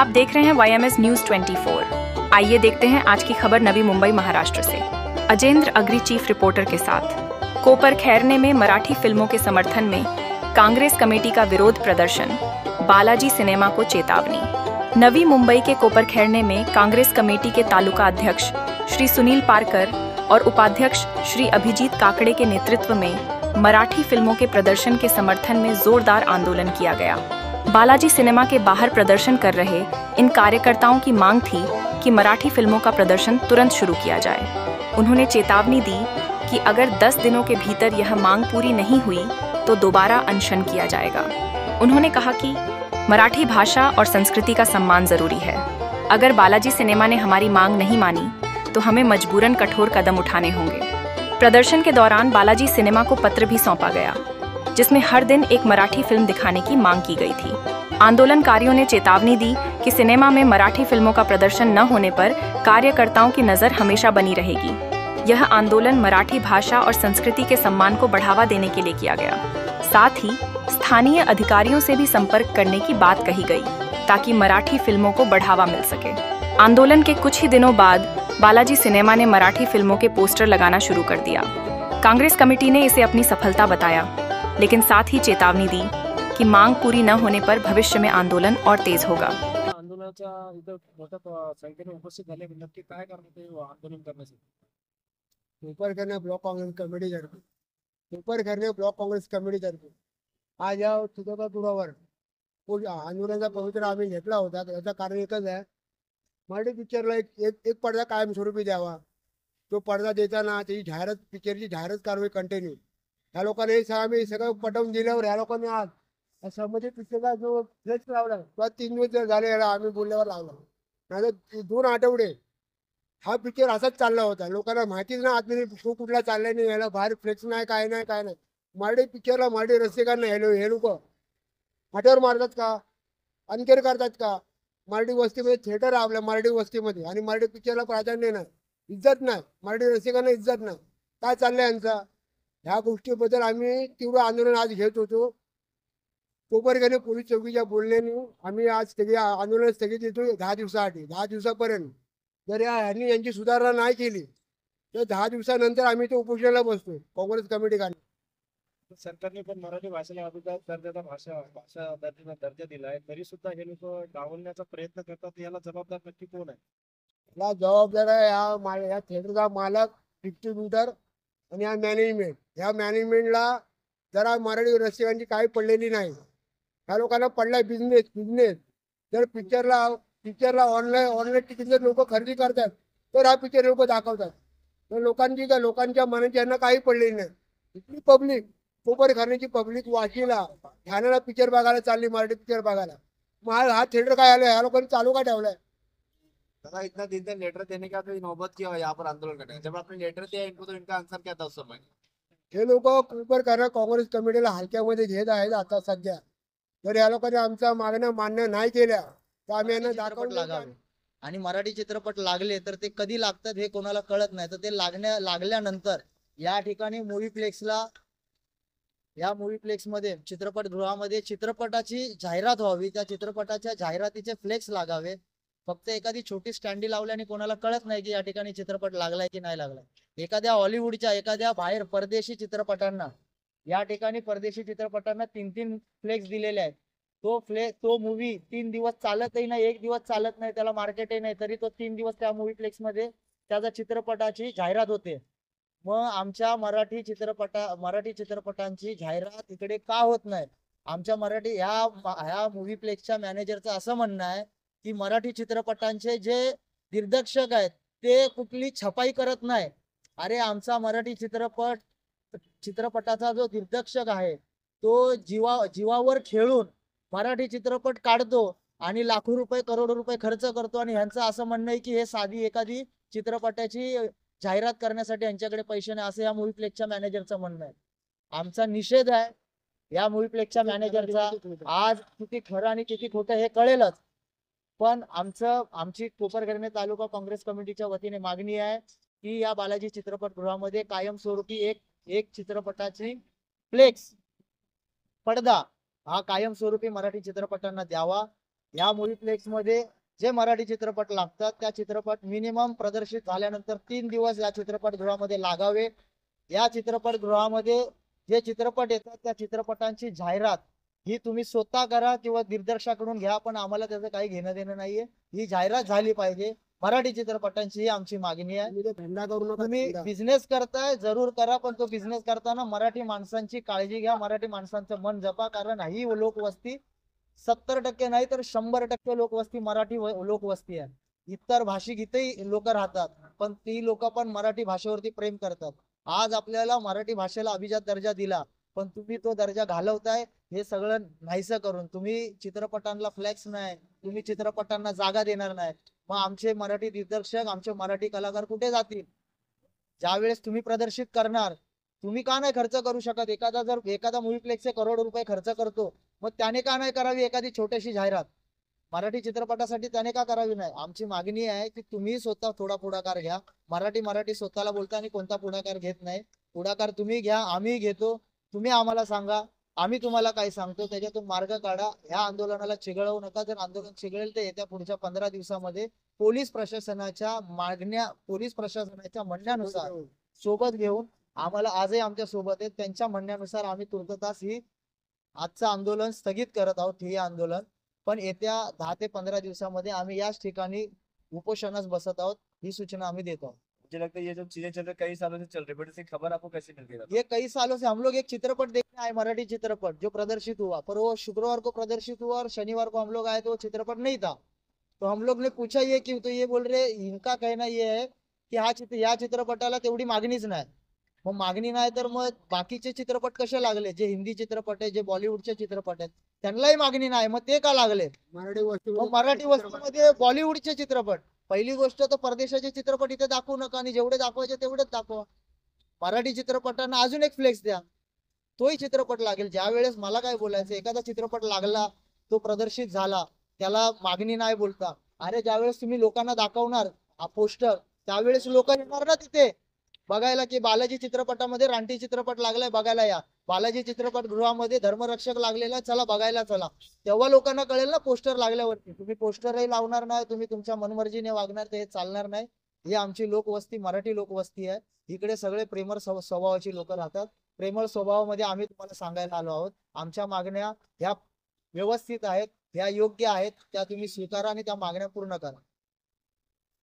आप देख रहे हैं YMS न्यूज 24। आइए देखते हैं आज की खबर नवी मुंबई महाराष्ट्र से। अजेंद्र अग्री चीफ रिपोर्टर के साथ। कोपरखैरने में मराठी फिल्मों के समर्थन में कांग्रेस कमेटी का विरोध प्रदर्शन, बालाजी सिनेमा को चेतावनी। नवी मुंबई के कोपरखैरने में कांग्रेस कमेटी के तालुका अध्यक्ष श्री सुनील पारकर और उपाध्यक्ष श्री अभिजीत काकड़े के नेतृत्व में मराठी फिल्मों के प्रदर्शन के समर्थन में जोरदार आंदोलन किया गया। बालाजी सिनेमा के बाहर प्रदर्शन कर रहे इन कार्यकर्ताओं की मांग थी कि मराठी फिल्मों का प्रदर्शन तुरंत शुरू किया जाए। उन्होंने चेतावनी दी कि अगर 10 दिनों के भीतर यह मांग पूरी नहीं हुई तो दोबारा अनशन किया जाएगा। उन्होंने कहा कि मराठी भाषा और संस्कृति का सम्मान जरूरी है। अगर बालाजी सिनेमा ने हमारी मांग नहीं मानी तो हमें मजबूरन कठोर कदम उठाने होंगे। प्रदर्शन के दौरान बालाजी सिनेमा को पत्र भी सौंपा गया, जिसमें हर दिन एक मराठी फिल्म दिखाने की मांग की गई थी। आंदोलनकारियों ने चेतावनी दी कि सिनेमा में मराठी फिल्मों का प्रदर्शन न होने पर कार्यकर्ताओं की नजर हमेशा बनी रहेगी। यह आंदोलन मराठी भाषा और संस्कृति के सम्मान को बढ़ावा देने के लिए किया गया। साथ ही स्थानीय अधिकारियों से भी संपर्क करने की बात कही गई ताकि मराठी फिल्मों को बढ़ावा मिल सके। आंदोलन के कुछ ही दिनों बाद बालाजी सिनेमा ने मराठी फिल्मों के पोस्टर लगाना शुरू कर दिया। कांग्रेस कमेटी ने इसे अपनी सफलता बताया, लेकिन साथ ही चेतावनी दी कि मांग पूरी न होने पर भविष्य में आंदोलन और तेज होगा। आंदोलनाच्या इथं मोठ्या संख्येने उपस्थित झाले, नक्की काय कारण ते आंदोलन करण्यासाठी? कोपरखैरणे ब्लॉक काँग्रेस कमिटीतर्फे कोपरखैरणे ब्लॉक काँग्रेस कमिटीतर्फे आज या तुळजापुरावर आंदोलनाचा पवित्र आम्ही घेतला होता। याचं कारण एकच आहे, मराठी पिक्चरला एक पडदा कायमस्वरूपी द्यावा। तो पडदा देताना त्याची जाहिरात, पिक्चरची जाहिरात कारवाई कंटिन्यू। ह्या लोकांनी आम्ही सगळं पटवून दिल्यावर ह्या लोकांनी आज संबंधित पिक्चरला जो फ्लेक्स लावला तो 3 दिवस झाले याला आम्ही बोलल्यावर लावला, नाही 2 आठवडे हा पिक्चर असाच चालला होता। लोकांना माहितीच ना आतमध्ये शो कुठला चाललाय नाही, याला बाहेर फ्लेक्स नाही, काय नाही। मराठी पिक्चरला मराठी रसिकांना हे लोक फाट्यावर मारतात का, अनकेअर करतात का? मराठी वस्तीमध्ये थिएटर आहे आपल्या मराठी वस्तीमध्ये, आणि मराठी पिक्चरला प्राधान्य नाही, इज्जत नाही, मराठी रसिकांना इज्जत नाही। काय चाललंय यांचा? ह्या गोष्टीबद्दल आम्ही तीव्र आंदोलन आज घेत होतो। कोपरखैरणे पोलीस चौकीच्या बोलण्याने आम्ही आज आंदोलन स्थगित देतो 10 दिवसासाठी। 10 दिवसापर्यंत जर यांनी यांची सुधारणा नाही केली तर 10 दिवसानंतर आम्ही तो उपोषणाला बसतो काँग्रेस कमिटीकडे। सरकारने पण मराठी भाषेला अभिजात दर्जाचा भाषा दर्जा दिला आहे, तरी सुद्धा हे लोक डावलण्याचा प्रयत्न करतात। याला जबाबदार नक्की कोण आहे? याला जबाबदार आहे या थिएटरचा मालक, डिस्ट्रीब्युटर आणि या मॅनेजमेंट। ह्या मॅनेजमेंटला जरा मराठी रसिकांची काही पडलेली नाही। ह्या लोकांना पडलाय बिझनेस। जर पिक्चरला ऑनलाईन तिकीट जर लोक खरेदी करतात तर हा पिक्चर लोक दाखवतात, तर लोकांच्या मनाची यांना काही पडलेली नाही। इतकी पब्लिक, कोपरखैरण्याची पब्लिक वाशीला ठाण्याला पिक्चर बघायला चालली, मराठी पिक्चर बघायला। मग हा थिएटर काय आलं, ह्या लोकांनी चालू का ठेवलाय? तथा इतना दिन लेटर देने का कोई नौबत किया यहाँ पर आंदोलन करने, जब आपने लेटर दिया इनको तो इनका आंसर क्या था उस समय? हे लोक कोपरखैरणे काँग्रेस कमिटीला हलक्यामध्ये घेत आहेत आता सध्या। जर या लोकांनी आमच्या मागण्या मान्य नाही केल्या तर आम्ही यांना दाखवून आणि मराठी चित्रपट लागले तर ते कधी लागतात हे कोणाला कळत नाही। तर ते लागल्यानंतर या ठिकाणी मूवी प्लेक्स मध्ये चित्रपटगृहामध्ये चित्रपटाची जाहिरात व्हावी, त्या चित्रपटाच्या जाहिरातीचे फ्लेक्स लागावे। फक्त एखादी छोटी स्टँडी लावल्याने कोणाला कळत नाही की या ठिकाणी चित्रपट लागलाय की नाही लागलाय। एखाद्या हॉलिवूडच्या, एखाद्या बाहेर परदेशी चित्रपटांना, या ठिकाणी परदेशी चित्रपटांना 3-3 फ्लेक्स दिलेले आहेत। तो मूवी 3 दिवस चालतही नाही, 1 दिवस चालत नाही, त्याला मार्केटही नाही, तरी तो 3 दिवस त्या मूवी प्लेक्स मध्ये त्याच्या चित्रपटाची जाहिरात होते। मग आमच्या मराठी चित्रपटांची जाहिरात इकडे का होत नाही? आमच्या मराठी ह्या मूवी प्लेक्सच्या मॅनेजरचं असं म्हणणं आहे की मराठी चित्रपटांचे जे दिग्दर्शक आहेत ते कुठली छपाई करत नाही। अरे आमचा मराठी चित्रपटाचा जो दिग्दर्शक आहे तो जीवावर खेळून मराठी चित्रपट काढतो आणि लाखो रुपये, करोडो रुपये खर्च करतो, आणि ह्यांचं असं म्हणणं आहे की हे साधी एखादी चित्रपटाची जाहिरात करण्यासाठी यांच्याकडे पैसे नाही, असं या मूवी प्लेक्सच्या मॅनेजरचं म्हणणं आहे। आमचा निषेध आहे या मूवी प्लेक्सच्या मॅनेजरचा। आज किती खरं आणि किती खोटं हे कळेलच, पण आमची कोपरखैरणे तालुका काँग्रेस कमिटीच्या वतीने मागणी आहे की या बालाजी चित्रपटगृहामध्ये कायमस्वरूपी एक चित्रपटाची फ्लेक्स पडदा हा कायमस्वरूपी मराठी चित्रपटांना द्यावा। या मूवी प्लेक्स मध्ये जे मराठी चित्रपट लागतात त्या चित्रपट मिनिमम प्रदर्शित झाल्यानंतर 3 दिवस या चित्रपटगृहामध्ये लागावे. या चित्रपटगृहामध्ये जे चित्रपट येतात त्या चित्रपटांची जाहिरात ही तुम्ही स्वतः करा किंवा दिग्दर्शकाकडून घ्या, पण आम्हाला त्याचं काही घेणं देणं नाहीये. ही जाहिरात झाली पाहिजे मराठी चित्रपटांची, ही आमची मागणी आहे. तुम्ही ते धंदा करू नका. तुम्ही धंदा. बिझनेस करताय जरूर करा, पण तो बिझनेस करताना मराठी माणसांची काळजी घ्या, मराठी माणसांचं मन जपा. कारण ही लोकवस्ती 70% नाही तर 100% लोकवस्ती मराठी लोकवस्ती आहे. इतर भाषिक इथेही लोक राहतात, पण ती लोक पण मराठी भाषेवरती प्रेम करतात. आज आपल्याला मराठी भाषेला अभिजात दर्जा दिला, पण तुम्ही तो दर्जा घालवताय. हे सगळं नाहीसं करून तुम्ही चित्रपटांना फ्लॅक्स नाही, तुम्ही चित्रपटांना जागा देणार नाही, मग आमचे मराठी दिग्दर्शक, आमचे मराठी कलाकार कुठे जातील? ज्यावेळेस तुम्ही प्रदर्शित करणार, तुम्ही का नाही खर्च करू शकत? एखादा मूवीप्लेक्स करोड रुपये खर्च करतो, मग त्याने का नाही करावी एखादी छोटीशी जाहिरात? मराठी चित्रपटासाठी त्याने का करावी नाही? आमची मागणी आहे की तुम्ही स्वतः थोडा पुढाकार घ्या. मराठी स्वतःला बोलता आणि कोणता पुढाकार घेत नाही. पुढाकार तुम्ही घ्या, आम्ही घेतो. तुम्ही आम्हाला सांगा, आम्ही तुम्हाला काय सांगतो, त्याच्यातून मार्ग काढा. ह्या आंदोलनाला चिघळवू नका. जर आंदोलन चिघळेल तर येत्या पुढच्या 15 दिवसामध्ये पोलीस प्रशासनाच्या म्हणण्यानुसार सोबत घेऊन, आम्हाला आजही आमच्या सोबत आहेत, त्यांच्या म्हणण्यानुसार आम्ही तुर्तास आजचं आंदोलन स्थगित करत आहोत. हे आंदोलन पण येत्या 10 ते 15 दिवसामध्ये आम्ही याच ठिकाणी उपोषणास बसत आहोत, ही सूचना आम्ही देत आहोत. मुझे लगता है ये जो चीजें चल रही कई सालों से चल रही, बट इसकी खबर आपको कैसे मिल गई? ये कई सालों से हम लोग एक चित्रपट देखने आए, मराठी चित्रपट जो प्रदर्शित हुआ, पर वो शुक्रवार को प्रदर्शित हुआ और शनिवार को हम लोग आए तो वो चित्रपट नहीं था. तो हम लोग ने पूछा ये क्यों, तो ये बोल रहे, इनका कहना ये है की या चित्रपटाला तेवढी मागणीच नाही. मग मागणी नाही तर मग बाकीचे चित्रपट कसे लागले? जे हिंदी चित्रपट आहे, जे बॉलिवूडचे चित्रपट आहेत, त्यांनाही मागणी नाही, मग ते का लागले? मराठी वस्तू मग मराठी वस्तूमध्ये बॉलिवूडचे चित्रपट, पहिली गोष्ट तर परदेशाचे चित्रपट इथे दाखवू नका, आणि जेवढे दाखवायचे तेवढेच दाखवा. मराठी चित्रपटांना अजून एक फ्लेक्स द्या, तोही चित्रपट लागेल. ज्या वेळेस मला काय बोलायचं, एखादा चित्रपट लागला, तो प्रदर्शित झाला, त्याला मागणी नाही बोलता. अरे ज्यावेळेस तुम्ही लोकांना दाखवणार हा पोस्टर, त्यावेळेस लोक येणार ना तिथे बघायला की बालाजी चित्रपटामध्ये रानटी चित्रपट लागलाय, बघायला या. बालाजी चित्रपट गृहामध्ये धर्मरक्षक लागलेला, चला बघायला चला. तेव्हा लोकांना कळेल ना पोस्टर लागल्यावरती. तुम्ही पोस्टरही लावणार नाही, तुम्ही तुमच्या मनमर्जीने वागणार, ते चालणार नाही. ही आमची लोकवस्ती मराठी लोकवस्ती आहे. इकडे सगळे प्रेमळ स्वभावाची लोक राहतात. प्रेमळ स्वभावामध्ये आम्ही तुम्हाला सांगायला आलो आहोत. आमच्या मागण्या ह्या व्यवस्थित आहेत, ह्या योग्य आहेत, त्या तुम्ही स्वीकारा आणि त्या मागण्या पूर्ण करा.